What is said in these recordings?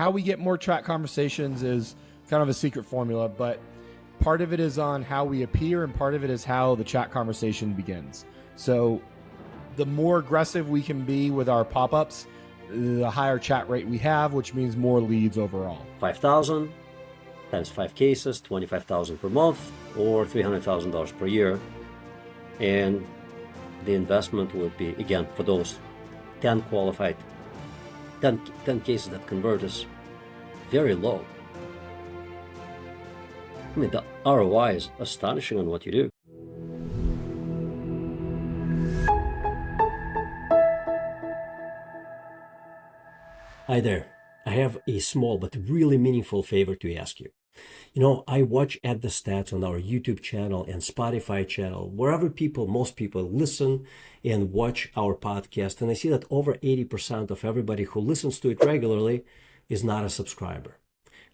how we get more chat conversations is kind of a secret formula, but part of it is on how we appear and part of it is how the chat conversation begins. So the more aggressive we can be with our pop-ups, the higher chat rate we have, which means more leads overall. 5,000 times 5 cases, 25,000 per month, or $300,000 per year. And the investment would be, again, for those 10 qualified, 10 cases that convert is very low. I mean, the ROI is astonishing on what you do. Hi there. I have a small but really meaningful favor to ask you. You know, I watch at the stats on our YouTube channel and Spotify channel, wherever most people listen and watch our podcast, and I see that over 80% of everybody who listens to it regularly is not a subscriber.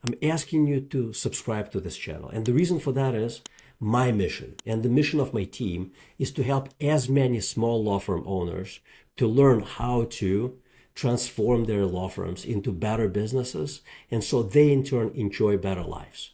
I'm asking you to subscribe to this channel, and the reason for that is my mission and the mission of my team is to help as many small law firm owners to learn how to transform their law firms into better businesses, and so they in turn enjoy better lives.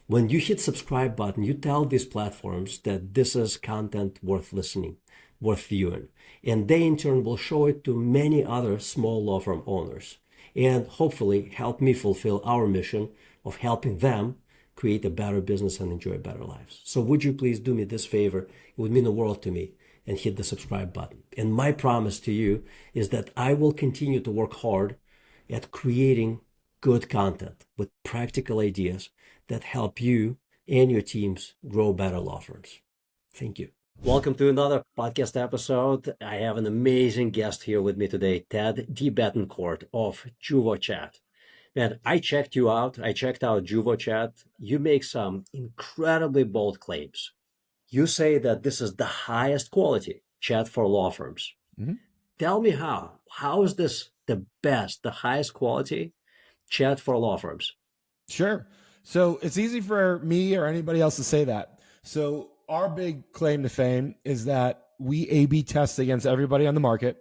When you hit subscribe button, you tell these platforms that this is content worth listening, worth viewing, and they in turn will show it to many other small law firm owners and hopefully help me fulfill our mission of helping them create a better business and enjoy better lives. So would you please do me this favor? It would mean the world to me, and hit the subscribe button. And my promise to you is that I will continue to work hard at creating good content with practical ideas that help you and your teams grow better law firms. Thank you. Welcome to another podcast episode. I have an amazing guest here with me today, Ted DeBettencourt of Juvo Chat. Man, I checked you out. I checked out Juvo Chat. You make some incredibly bold claims. You say that this is the highest quality chat for law firms. Mm-hmm. Tell me how. How is this the best, the highest quality chat for law firms? Sure. So it's easy for me or anybody else to say that. So our big claim to fame is that we A/B test against everybody on the market,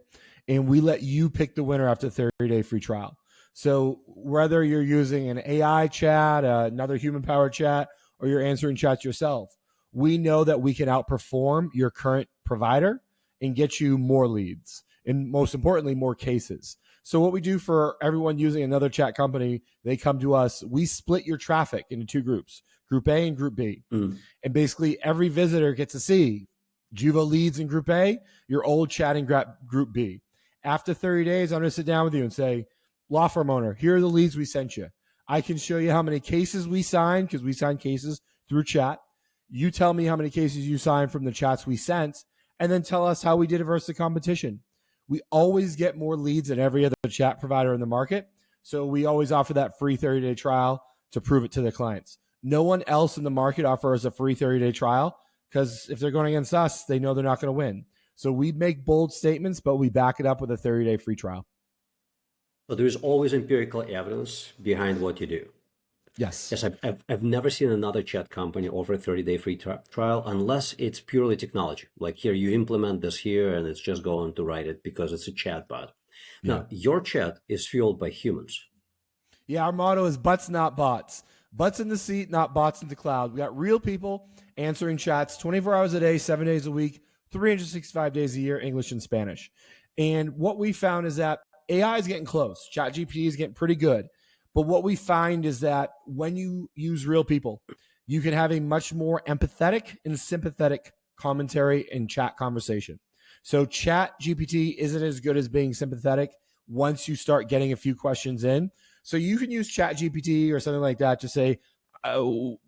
and we let you pick the winner after 30-day free trial. So whether you're using an AI chat, another human-powered chat, or you're answering chats yourself, we know that we can outperform your current provider and get you more leads and, most importantly, more cases. So what we do for everyone using another chat company, they come to us, we split your traffic into two groups, Group A and Group B. And basically every visitor gets to see Juvo Leads in Group A, your old chat in Group B. After 30 days, I'm going to sit down with you and say, law firm owner, here are the leads we sent you. I can show you how many cases we signed, because we sign cases through chat. You tell me how many cases you signed from the chats we sent, and then tell us how we did it versus the competition. We always get more leads than every other chat provider in the market, so we always offer that free 30-day trial to prove it to their clients. No one else in the market offers a free 30-day trial because if they're going against us, they know they're not going to win. So we make bold statements, but we back it up with a 30-day free trial. But there's always empirical evidence behind what you do. Yes. Yes, I've never seen another chat company offer a 30-day free trial unless it's purely technology. Like here, you implement this here and it's just going to write it because it's a chat bot. Yeah. Now, your chat is fueled by humans. Yeah, our motto is butts, not bots. Butts in the seat, not bots in the cloud. We got real people answering chats 24 hours a day, 7 days a week, 365 days a year, English and Spanish. And what we found is that AI is getting close. ChatGPT is getting pretty good. But what we find is that when you use real people, you can have a much more empathetic and sympathetic commentary and chat conversation. So ChatGPT isn't as good as being sympathetic once you start getting a few questions in. So you can use ChatGPT or something like that to say, oh,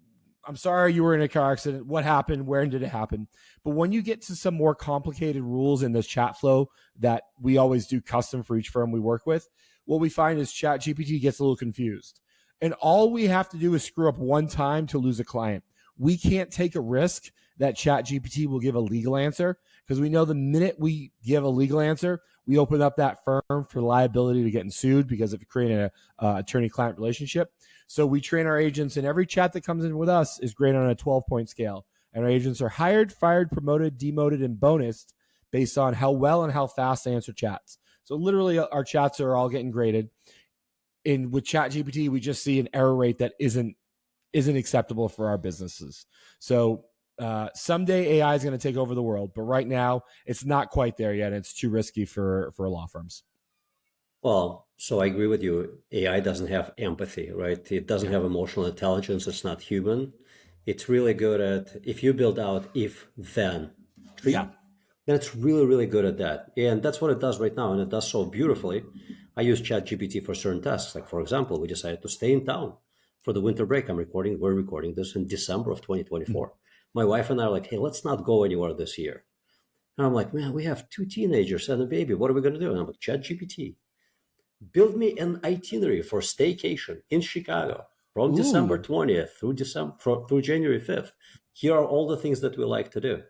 I'm sorry you were in a car accident. What happened? Where did it happen? But when you get to some more complicated rules in this chat flow that we always do custom for each firm we work with, what we find is ChatGPT gets a little confused. And all we have to do is screw up one time to lose a client. We can't take a risk that ChatGPT will give a legal answer because we know the minute we give a legal answer, we open up that firm for liability to getting sued because of creating an attorney-client relationship. So we train our agents, and every chat that comes in with us is graded on a 12-point scale. And our agents are hired, fired, promoted, demoted, and bonused based on how well and how fast they answer chats. So literally our chats are all getting graded. And with ChatGPT, we just see an error rate that isn't acceptable for our businesses. So someday AI is going to take over the world, but right now it's not quite there yet. It's too risky for law firms. Well, so I agree with you. AI doesn't have empathy, right? It doesn't have emotional intelligence. It's not human. It's really good at, if you build out if then tree, Yeah. then it's really, really good at that. And that's what it does right now. And it does so beautifully. I use ChatGPT for certain tasks. Like, for example, we decided to stay in town for the winter break. We're recording this in December of 2024. My wife and I are like, hey, let's not go anywhere this year. And I'm like, man, we have 2 teenagers and a baby. What are we going to do? And I'm like, ChatGPT, build me an itinerary for staycation in Chicago from December 20th through January 5th. Here are all the things that we like to do.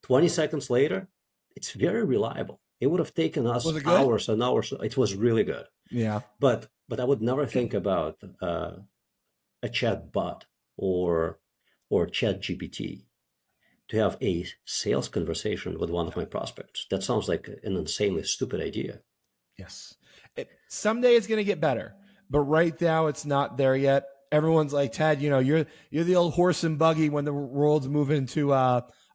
20 seconds later, it's very reliable. It would have taken us hours and hours. It was really good. Yeah. But I would never think about a chat bot or chat GPT to have a sales conversation with one of my prospects. That sounds like an insanely stupid idea. Yes. Someday it's going to get better, but right now it's not there yet. Everyone's like, Ted, you're the old horse and buggy when the world's moving to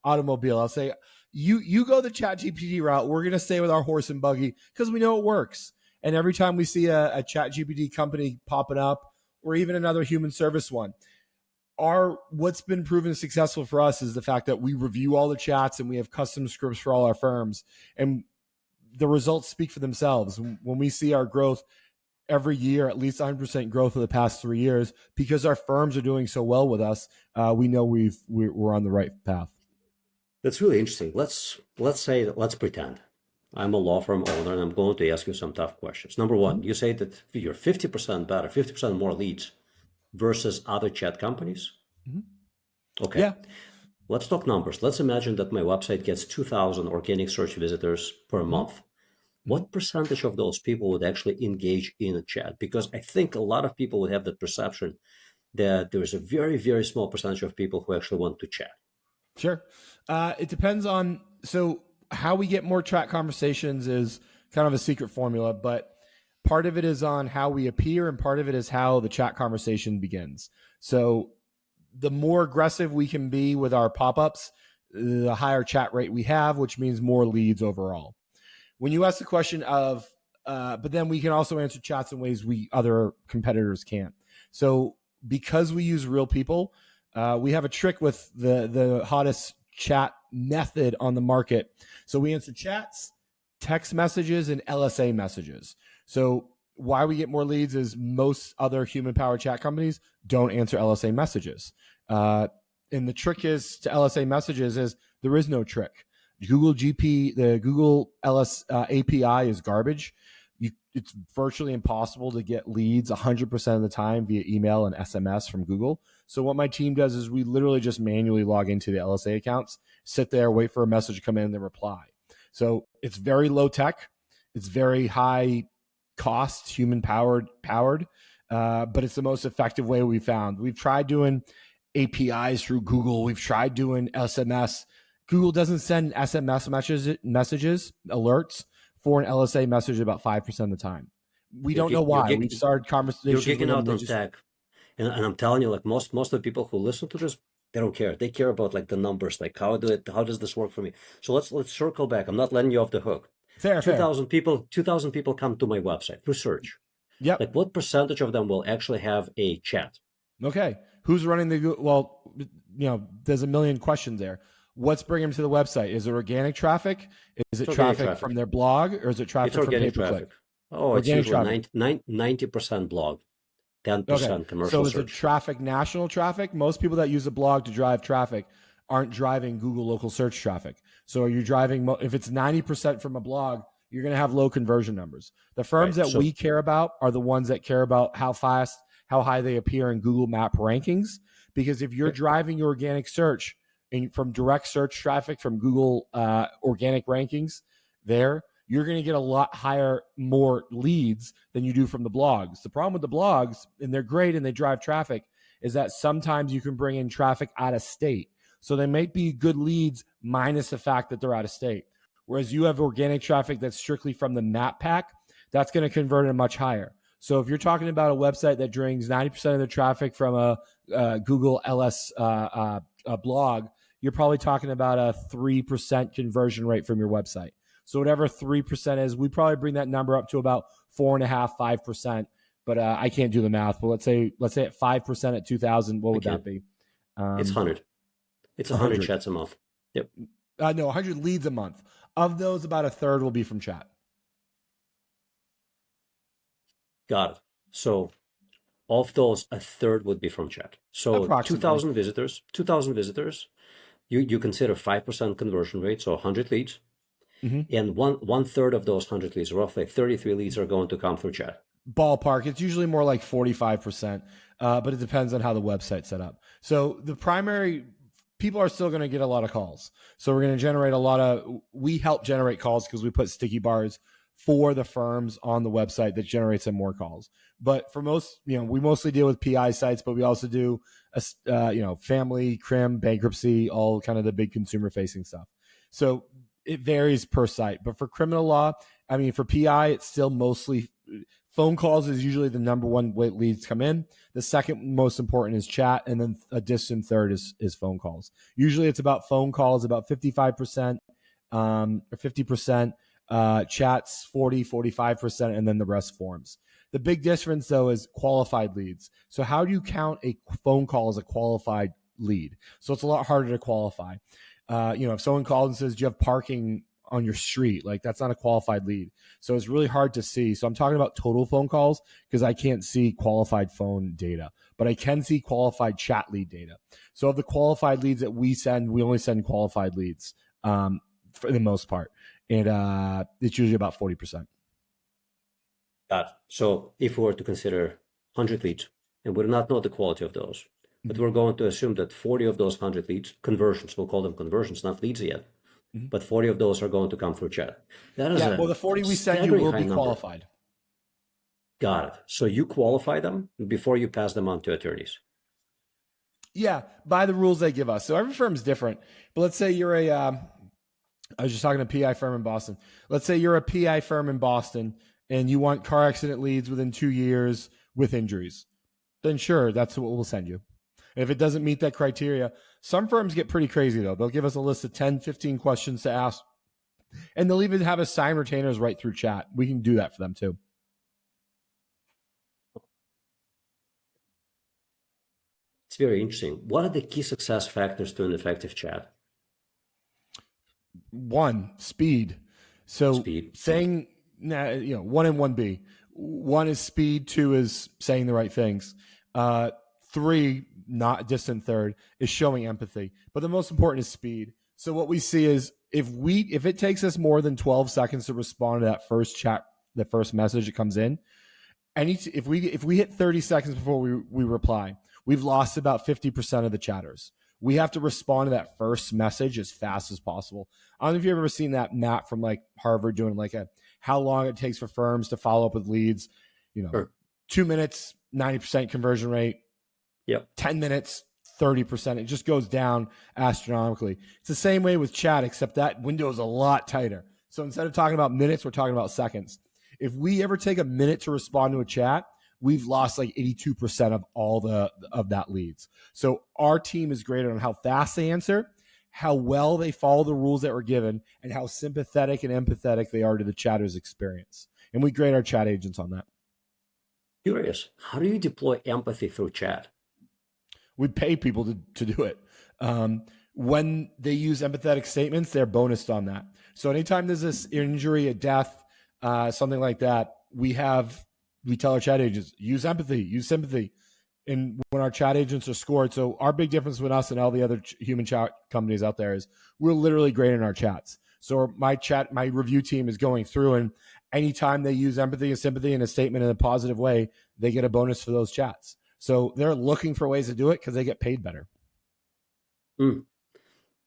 automobile. I'll say, you go the ChatGPT route. We're going to stay with our horse and buggy because we know it works. And every time we see a ChatGPT company popping up, or even another human service one, what's been proven successful for us is the fact that we review all the chats and we have custom scripts for all our firms, and the results speak for themselves. When we see our growth every year, at least 100% growth of the past 3 years, because our firms are doing so well with us, we know we're on the right path. That's really interesting. Let's pretend I'm a law firm owner and I'm going to ask you some tough questions. Number one, you say that you're 50% better, 50% more leads versus other chat companies. Okay. Yeah. Let's talk numbers. Let's imagine that my website gets 2,000 organic search visitors per month. What percentage of those people would actually engage in a chat? Because I think a lot of people would have the perception that there's a very, very small percentage of people who actually want to chat. Sure. It depends on, so how we get more chat conversations is kind of a secret formula, but part of it is on how we appear and part of it is how the chat conversation begins. So the more aggressive we can be with our pop-ups, the higher chat rate we have, which means more leads overall. When you ask the question of, but then we can also answer chats in ways other competitors can't. So because we use real people, we have a trick with the hottest chat method on the market. So we answer chats, text messages, and LSA messages. So why we get more leads is most other human-powered chat companies don't answer LSA messages. And the trick is to LSA messages is there is no trick. The Google API is garbage. It's virtually impossible to get leads 100% of the time via email and SMS from Google. So what my team does is we literally just manually log into the LSA accounts, sit there, wait for a message to come in, and then reply. So it's very low tech. It's very high cost, human powered, but it's the most effective way we found. We've tried doing APIs through Google. We've tried doing SMS. Google doesn't send SMS messages, alerts for an LSA message about 5% of the time. We don't know why. We've started conversations. You're geeking out on tech. And I'm telling you, like most of the people who listen to this, they don't care. They care about like the numbers, like how does this work for me? So let's circle back. I'm not letting you off the hook. Fair. 2,000 people come to my website through search. Yep. Like what percentage of them will actually have a chat? Okay. Who's running there's a million questions there. What's bringing them to the website? Is it organic traffic? Is it traffic from their blog, or is it traffic from pay-per-click? Oh, it's usually 90% blog, 10% commercial So is search. it traffic national traffic? Most people that use a blog to drive traffic aren't driving Google local search traffic. So are you driving, if it's 90% from a blog, you're going to have low conversion numbers. The firms that we care about are the ones that care about how fast, how high they appear in Google Map rankings. Because if you're driving your organic search and from direct search traffic from Google organic rankings there, you're going to get a lot more leads than you do from the blogs. The problem with the blogs, and they're great and they drive traffic, is that sometimes you can bring in traffic out of state. So they might be good leads minus the fact that they're out of state. Whereas you have organic traffic that's strictly from the map pack, that's going to convert at much higher. So if you're talking about a website that drains 90% of the traffic from a Google LS a blog, you're probably talking about a 3% conversion rate from your website. So whatever 3% is, we probably bring that number up to about 4.5%, 5%. But I can't do the math. But let's say at 5% at 2,000, what would that be? It's 100. It's 100 chats a month. Yep. No, 100 leads a month. Of those, about a third will be from chat. Got it. So of those, a third would be from chat. So 2,000 visitors, you consider 5% conversion rate, so 100 leads. Mm-hmm. And one third of those 100 leads, roughly 33 leads, are going to come through chat. Ballpark. It's usually more like 45%, but it depends on how the website's set up. So the primary people are still going to get a lot of calls. So we're going to generate we help generate calls because we put sticky bars for the firms on the website that generates them more calls. But for most, we mostly deal with PI sites, but we also do, family, crim, bankruptcy, all kind of the big consumer facing stuff. So it varies per site, but for criminal law, for PI, it's still mostly phone calls is usually the number one way leads come in. The second most important is chat, and then a distant third is phone calls. Usually it's about phone calls, about 55%, or 50%, chats 45%, and then the rest forms. The big difference though is qualified leads. So how do you count a phone call as a qualified lead? So it's a lot harder to qualify. If someone calls and says, do you have parking on your street? Like, that's not a qualified lead. So it's really hard to see. So I'm talking about total phone calls because I can't see qualified phone data, but I can see qualified chat lead data. So of the qualified leads that we send, we only send qualified leads for the most part. And it's usually about 40%. Got it. So if we were to consider 100 leads, and we do not know the quality of those, but we're going to assume that 40 of those 100 leads, conversions, we'll call them conversions, not leads yet, but 40 of those are going to come through chat. That is the 40 we send you will be qualified. Got it. So you qualify them before you pass them on to attorneys. Yeah, by the rules they give us. So every firm is different. But let's say you're I was just talking to a PI firm in Boston. Let's say you're a PI firm in Boston and you want car accident leads within 2 years with injuries. Then sure, that's what we'll send you. If it doesn't meet that criteria, some firms get pretty crazy though. They'll give us a list of 10, 15 questions to ask, and they'll even have us sign retainers right through chat. We can do that for them too. It's very interesting. What are the key success factors to an effective chat? 1, speed. So saying, 1 and 1B. 1 is speed, 2 is saying the right things. 3, not a distant third, is showing empathy. But the most important is speed. So what we see is if it takes us more than 12 seconds to respond to that first chat, the first message that comes in, if we hit 30 seconds before we reply, we've lost about 50% of the chatters. We have to respond to that first message as fast as possible. I don't know if you've ever seen that map from like Harvard doing like how long it takes for firms to follow up with leads. Sure. 2 minutes, 90% conversion rate. Yep. 10 minutes, 30%. It just goes down astronomically. It's the same way with chat, except that window is a lot tighter. So instead of talking about minutes, we're talking about seconds. If we ever take a minute to respond to a chat, we've lost like 82% of all of that leads. So our team is graded on how fast they answer, how well they follow the rules that were given, and how sympathetic and empathetic they are to the chatter's experience. And we grade our chat agents on that. Curious, how do you deploy empathy through chat? We pay people to do it. When they use empathetic statements, they're bonused on that. So anytime there's this injury, a death, something like that, we tell our chat agents, use empathy, use sympathy. And when our chat agents are scored, so our big difference with us and all the other human chat companies out there is we're literally grading our chats. So my review team is going through, and anytime they use empathy and sympathy in a statement in a positive way, they get a bonus for those chats. So they're looking for ways to do it because they get paid better. Very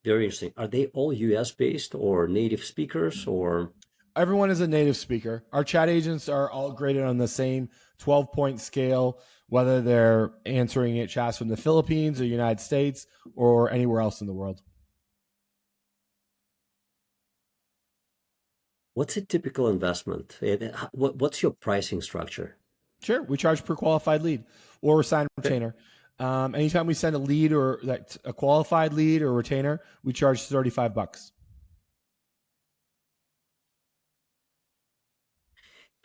interesting. Are they all US based or native speakers or? Everyone is a native speaker. Our chat agents are all graded on the same 12-point scale, whether they're answering chats from the Philippines or United States or anywhere else in the world. What's a typical investment? What's your pricing structure? Sure. We charge per qualified lead or sign retainer. Anytime we send a lead or a qualified lead or retainer, we charge $35.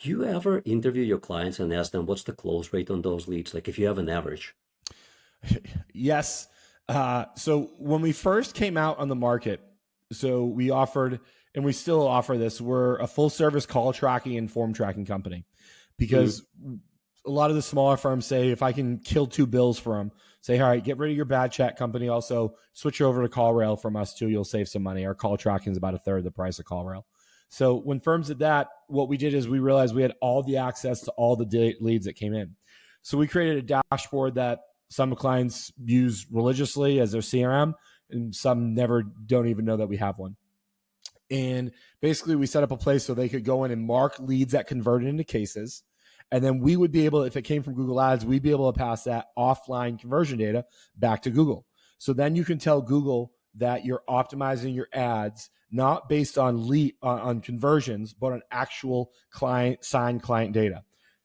Do you ever interview your clients and ask them what's the close rate on those leads? Like if you have an average? Yes. So when we first came out on the market, so we offered, and we still offer this, we're a full service call tracking and form tracking company, because a lot of the smaller firms say, if I can kill two bills for them, say, all right, get rid of your bad chat company. Also switch over to CallRail from us too. You'll save some money. Our call tracking is about a third the price of CallRail. So when firms did that, what we did is we realized we had all the access to all the leads that came in. So we created a dashboard that some clients use religiously as their CRM, and some never don't even know that we have one. And basically we set up a place so they could go in and mark leads that converted into cases. And then we would be able, if it came from Google Ads, we'd be able to pass that offline conversion data back to Google. So then you can tell Google that you're optimizing your ads, not based on on conversions, but on actual signed client data.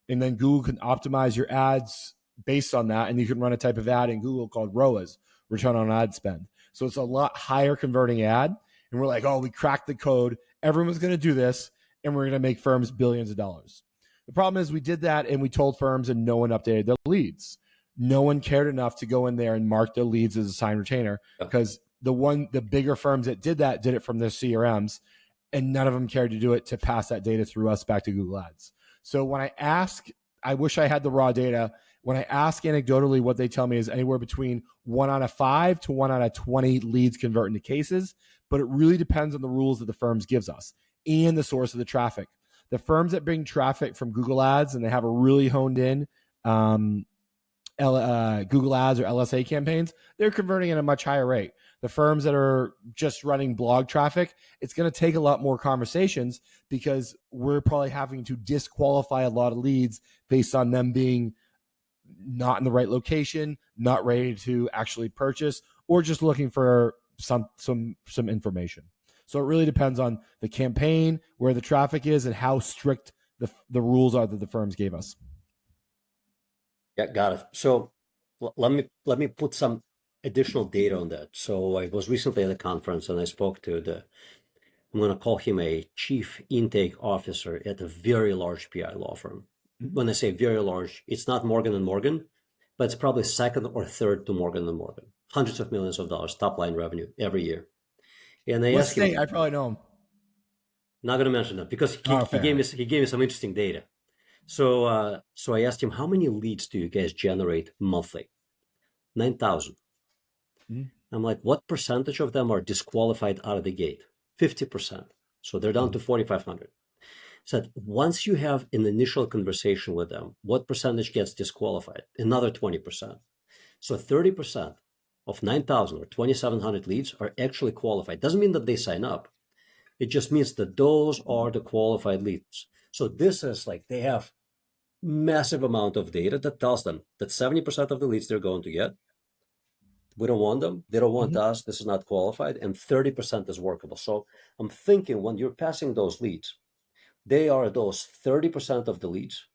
And then Google can optimize your ads based on that. And you can run a type of ad in Google called ROAS, return on ad spend. So it's a lot higher converting ad. And we're like, oh, we cracked the code. Everyone's going to do this. And we're going to make firms billions of dollars. The problem is we did that and we told firms and no one updated their leads. No one cared enough to go in there and mark their leads as a signed retainer, because the bigger firms that did that did it from their CRMs, and none of them cared to do it to pass that data through us back to Google Ads. So when I ask, I wish I had the raw data. When I ask anecdotally, what they tell me is anywhere between 1 out of 5 to 1 out of 20 leads convert into cases, but it really depends on the rules that the firms gives us and the source of the traffic. The firms that bring traffic from Google Ads and they have a really honed in Google Ads or LSA campaigns, they're converting at a much higher rate. The firms that are just running blog traffic, it's going to take a lot more conversations, because we're probably having to disqualify a lot of leads based on them being not in the right location, not ready to actually purchase, or just looking for some information. So it really depends on the campaign, where the traffic is, and how strict the rules are that the firms gave us. Yeah, got it. So let me put some additional data on that. So I was recently at a conference and I spoke to I'm going to call him a chief intake officer at a very large PI law firm. When I say very large, it's not Morgan and Morgan, but it's probably second or third to Morgan and Morgan. Hundreds of millions of dollars top line revenue every year. And I asked him, I probably know him. Not going to mention that because he gave me some interesting data. So I asked him, how many leads do you guys generate monthly? 9,000. I'm like, what percentage of them are disqualified out of the gate? 50%. So they're down to 4,500. Said, once you have an initial conversation with them, what percentage gets disqualified? Another 20%. So 30% of 9,000 or 2,700 leads are actually qualified. Doesn't mean that they sign up. It just means that those are the qualified leads. So this is like they have massive amount of data that tells them that 70% of the leads they're going to get, we don't want them. They don't want us. This is not qualified. And 30% is workable. So I'm thinking when you're passing those leads, they are those 30% of the leads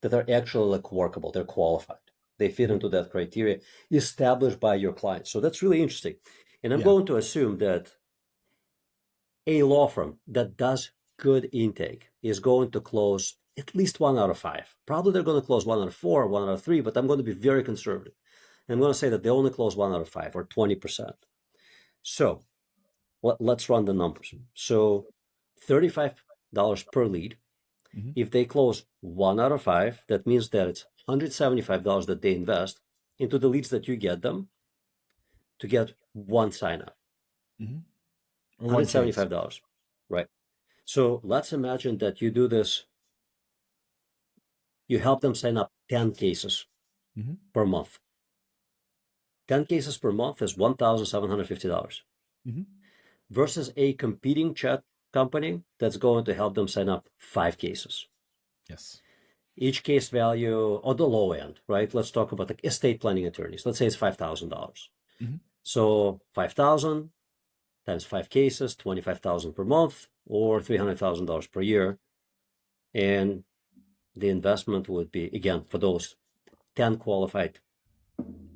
that are actually like workable. They're qualified. They fit into that criteria established by your client. So that's really interesting. And I'm going to assume that a law firm that does good intake is going to close at least 1 out of 5. Probably they're going to close 1 out of 4, 1 out of 3, but I'm going to be very conservative. I'm going to say that they only close 1 out of 5 or 20%. So let's run the numbers. So $35 per lead. If they close 1 out of 5, that means that it's $175 that they invest into the leads that you get them to get one sign up. $175, right? So let's imagine that you do this. You help them sign up 10 cases per month. 10 cases per month is $1,750 versus a competing chat company that's going to help them sign up 5 cases. Yes. Each case value on the low end, right? Let's talk about the estate planning attorneys. Let's say it's $5,000. So 5,000 times 5 cases, 25,000 per month, or $300,000 per year. And the investment would be, again, for those 10 qualified,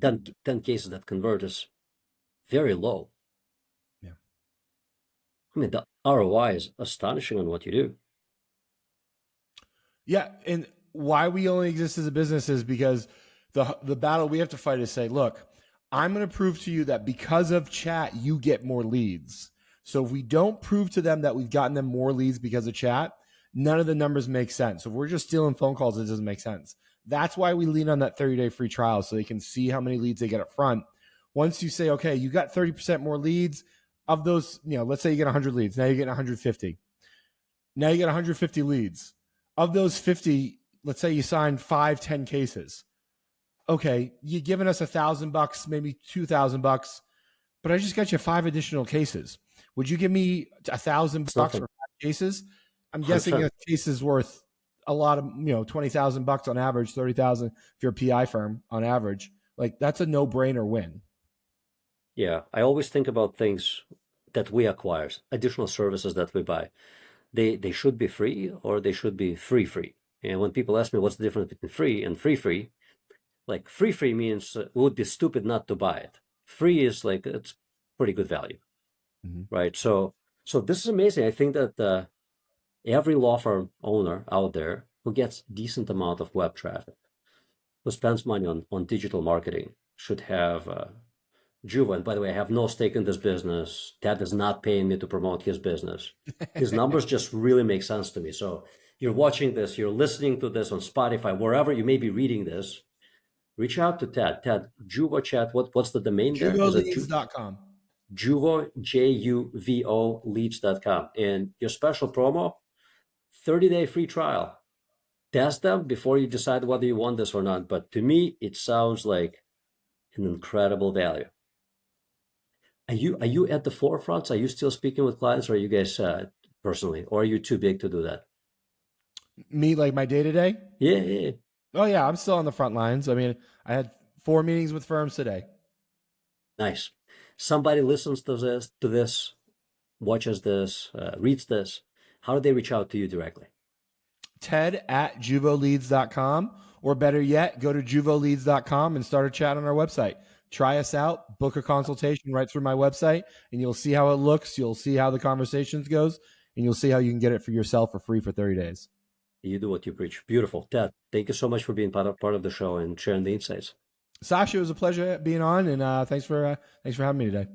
10 cases that convert is very low. Yeah. I mean, the ROI is astonishing on what you do. Yeah, and why we only exist as a business is because the battle we have to fight is say, look, I'm going to prove to you that because of chat, you get more leads. So if we don't prove to them that we've gotten them more leads because of chat, none of the numbers make sense. So if we're just stealing phone calls, it doesn't make sense. That's why we lean on that 30-day free trial so they can see how many leads they get up front. Once you say, okay, you got 30% more leads of those, let's say you get 100 leads. Now you get 150. Now you get 150 leads. Of those 50, let's say you signed 5-10 cases. Okay, you're giving us $1,000, maybe $2,000, but I just got you 5 additional cases. Would you give me $1,000 for 5 cases? I'm guessing a case is worth a lot of, $20,000 on average, $30,000 if you're a PI firm on average. Like, that's a no-brainer win. Yeah, I always think about things that we acquire, additional services that we buy. They should be free or they should be free. And when people ask me what's the difference between free and free, like free means it would be stupid not to buy it. Free is like, it's pretty good value, right? So this is amazing. I think that every law firm owner out there who gets decent amount of web traffic, who spends money on digital marketing, should have Juvo. And by the way, I have no stake in this business. Ted is not paying me to promote his business. His numbers just really make sense to me. So you're watching this, you're listening to this on Spotify, wherever you may be reading this, reach out to Ted. Ted, Juvo Chat, what's the domain there? JuvoLeads.com. Juvo, Juvo Leads.com. And your special promo, 30-day free trial. Test them before you decide whether you want this or not. But to me, it sounds like an incredible value. Are you at the forefronts? Are you still speaking with clients, or are you guys personally, or are you too big to do that? Me, like my day-to-day? Yeah. Oh, yeah, I'm still on the front lines. I mean, I had 4 meetings with firms today. Nice. Somebody listens to this, watches this, reads this. How do they reach out to you directly? Ted at JuvoLeads.com, or better yet, go to JuvoLeads.com and start a chat on our website. Try us out, book a consultation right through my website, and you'll see how it looks. You'll see how the conversations goes, and you'll see how you can get it for yourself for free for 30 days. You do what you preach. Beautiful. Ted, thank you so much for being part of the show and sharing the insights. Sasha, it was a pleasure being on, and thanks for having me today.